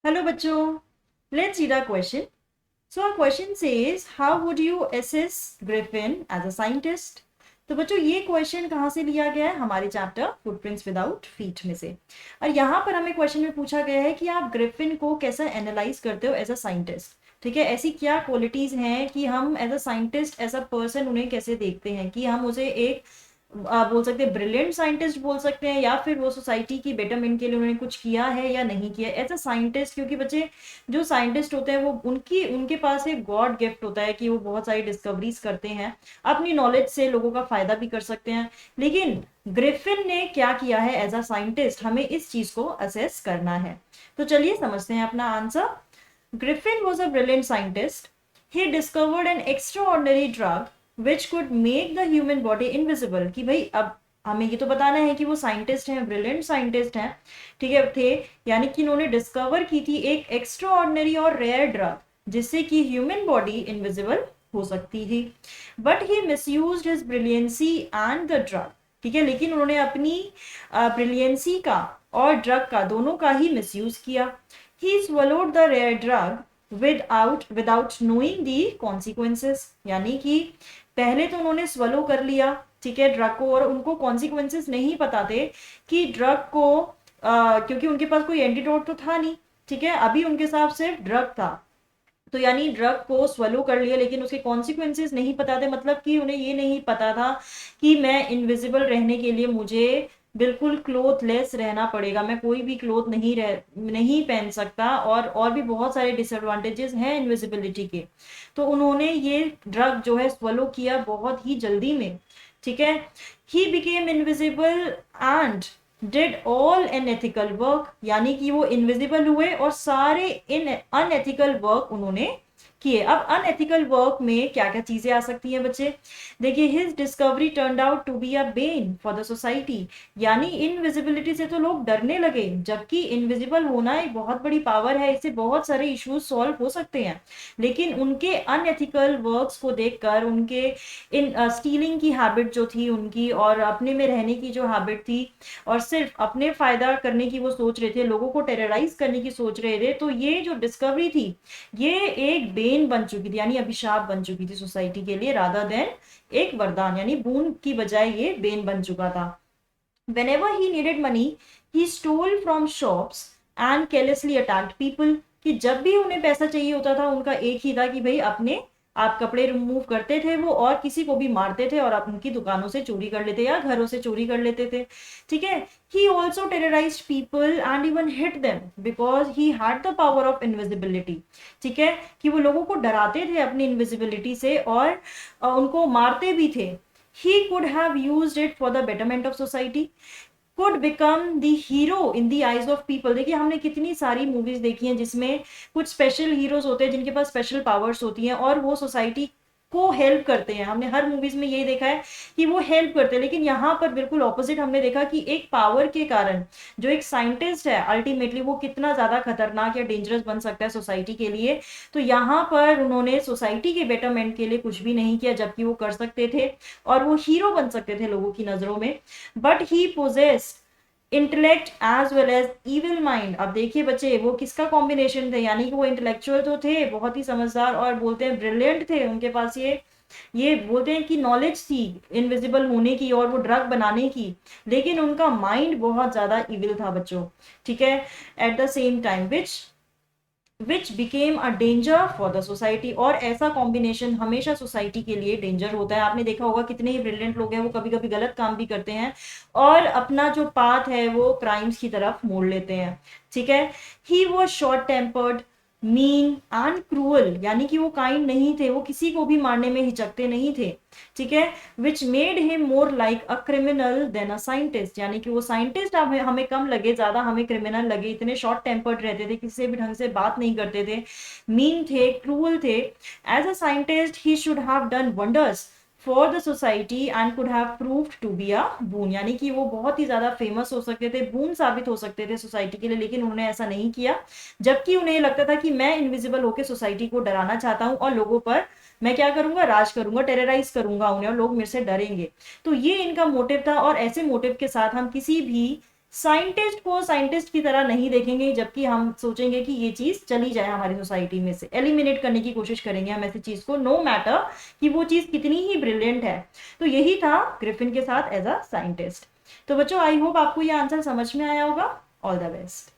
Hello बच्चों, let's read our question. So our question says, how would you assess Griffin as a scientist? तो बच्चों ये question कहाँ से लिया गया है? हमारे चैप्टर फुटप्रिंट्स विदाउट फीट में से। और यहाँ पर हमें क्वेश्चन में पूछा गया है कि आप ग्रिफिन को कैसा एनालाइज करते हो एज अ साइंटिस्ट। ठीक है, ऐसी क्या क्वालिटीज हैं कि हम as a scientist as a person उन्हें कैसे देखते हैं, कि हम उसे एक बोल सकते हैं ब्रिलियंट साइंटिस्ट बोल सकते हैं, या फिर वो सोसाइटी की बेटरमेंट के लिए उन्होंने कुछ किया है या नहीं किया एज अ साइंटिस्ट। क्योंकि बच्चे जो साइंटिस्ट होते हैं वो उनके पास एक गॉड गिफ्ट होता है कि वो बहुत सारी डिस्कवरीज करते हैं, अपनी नॉलेज से लोगों का फायदा भी कर सकते हैं। लेकिन ग्रिफिन ने क्या किया है एज अ साइंटिस्ट, हमें इस चीज को असेस करना है। तो चलिए समझते हैं अपना answer. Griffin was a brilliant scientist. He discovered an extraordinary drug which could make the human body invisible। कि भाई अब हमें ये तो बताना है कि वो साइंटिस्ट हैं, ब्रिलियंट साइंटिस्ट हैं, ठीक है थे, यानी कि उन्होंने डिस्कवर की थी एक एक्स्ट्राऑर्डिनरी और रेयर ड्रग जिससे कि ह्यूमन बॉडी इनविजिबल हो सकती थी। But he misused his brilliancy and the drug. ठीक है, लेकिन उन्होंने अपनी ब्रिलियंसी का और ड्रग का दोनों का ही मिसयूज किया। He swallowed the rare drug without knowing the consequences। यानी कि पहले तो उन्होंने स्वलो कर लिया, ठीक है, ड्रग को, और उनको कॉन्सिक्वेंसेस नहीं पता थे कि ड्रग को क्योंकि उनके पास कोई एंटीडोट तो था नहीं। ठीक है, अभी उनके साथ सिर्फ ड्रग था, तो यानी ड्रग को स्वलो कर लिया लेकिन उसके कॉन्सिक्वेंसेस नहीं पता थे। मतलब कि उन्हें ये नहीं पता था कि मैं इनविजिबल रहने के लिए मुझे बिल्कुल क्लोथलेस रहना पड़ेगा, मैं कोई भी क्लोथ नहीं पहन सकता, और भी बहुत सारे डिसएडवांटेजेस हैं इनविजिबिलिटी के। तो उन्होंने ये ड्रग जो है स्वलो किया बहुत ही जल्दी में। ठीक है, he became invisible and did all unethical work. यानी कि वो इनविजिबल हुए और सारे इन अनएथिकल वर्क उन्होंने किए। अब अनएथिकल वर्क में क्या क्या चीजें आ सकती हैं बच्चे? देखिए, his discovery turned out to be a bane for the society. यानी इनविजिबिलिटी से तो लोग डरने लगे, जबकि इनविजिबल होना एक बहुत बड़ी पावर है, इससे बहुत सारे इश्यूज सॉल्व हो सकते हैं। लेकिन उनके अनएथिकल वर्क्स को देखकर, उनके इन स्टीलिंग की हैबिट जो थी उनकी, और अपने में रहने की जो हैबिट थी, और सिर्फ अपने फायदा करने की वो सोच रहे थे, लोगों को टेरराइज करने की सोच रहे थे, तो ये जो डिस्कवरी थी ये एक बेन बन चुकी थी, यानी अभिशाप बन चुकी थी सोसाइटी के लिए, रादर देन एक वरदान, यानी बून की बजाय ये बेन बन चुका था। Whenever he needed money, he stole from shops and carelessly attacked people। कि जब भी उन्हें पैसा चाहिए होता था, उनका एक ही था कि भाई अपने आप कपड़े रिमूव करते थे वो, और किसी को भी मारते थे, और उनकी दुकानों से चोरी कर लेते या घरों से चोरी कर लेते थे। ठीक है, he also terrorized people and even hit them because he had the power of invisibility। ठीक है, कि वो लोगों को डराते थे अपनी इनविजिबिलिटी से, और उनको मारते भी थे। He could have used it for the betterment of society, could become the hero in the eyes of people। देखिए, हमने कितनी सारी मूवीज देखी हैं जिसमें कुछ स्पेशल हीरोज होते हैं जिनके पास स्पेशल पावर्स होती हैं, और वो सोसाइटी को हेल्प करते हैं। हमने हर मूवीज में यही देखा है कि वो हेल्प करते हैं। लेकिन यहाँ पर बिल्कुल ऑपोजिट हमने देखा कि एक पावर के कारण जो एक साइंटिस्ट है, अल्टीमेटली वो कितना ज्यादा खतरनाक या डेंजरस बन सकता है सोसाइटी के लिए। तो यहाँ पर उन्होंने सोसाइटी के बेटरमेंट के लिए कुछ भी नहीं किया, जबकि वो कर सकते थे और वो हीरो बन सकते थे लोगों की नजरों में। But he possessed intellect as well as evil mind. अब देखिए बच्चे, वो किसका कॉम्बिनेशन थे? यानी कि वो इंटेलेक्चुअल तो थे, बहुत ही समझदार, और बोलते हैं ब्रिलियंट थे, उनके पास ये बोलते हैं कि नॉलेज थी इनविजिबल होने की और वो ड्रग बनाने की, लेकिन उनका माइंड बहुत ज्यादा इविल था बच्चों। ठीक है, at the same time which became a danger for the society. और ऐसा कॉम्बिनेशन हमेशा सोसाइटी के लिए डेंजर होता है। आपने देखा होगा कितने ही ब्रिलियंट लोग हैं, वो कभी कभी गलत काम भी करते हैं और अपना जो पाथ है वो क्राइम्स की तरफ मोड़ लेते हैं। ठीक है, he was short tempered, mean and cruel. यानी कि वो काइंड नहीं थे, वो किसी को भी मारने में हिचकते नहीं थे। ठीक है, which made him more like a criminal than a scientist. यानी कि वो साइंटिस्ट हमें कम लगे, ज्यादा हमें क्रिमिनल लगे। इतने शॉर्ट टेम्पर्ड रहते थे, किसी से भी ढंग से बात नहीं करते थे, मीन थे, क्रूअल थे। As a scientist he should have done wonders for the society and could have proved to be a boon. यानी कि वो बहुत ही ज्यादा फेमस हो सकते थे, बून साबित हो सकते थे सोसाइटी के लिए, लेकिन उन्होंने ऐसा नहीं किया। जबकि उन्हें लगता था कि मैं इनविजिबल होकर सोसाइटी को डराना चाहता हूं, और लोगों पर मैं क्या करूंगा, राज करूंगा, टेरराइज करूंगा उन्हें, और लोग मेरे से डरेंगे। तो ये इनका मोटिव था, और ऐसे मोटिव के साथ हम किसी भी साइंटिस्ट को साइंटिस्ट की तरह नहीं देखेंगे, जबकि हम सोचेंगे कि ये चीज चली जाए हमारी सोसाइटी में से, एलिमिनेट करने की कोशिश करेंगे हम ऐसी चीज को, नो मैटर कि वो चीज कितनी ही ब्रिलियंट है। तो यही था ग्रिफिन के साथ एज अ साइंटिस्ट। तो बच्चों आई होप आपको ये आंसर समझ में आया होगा। All the best.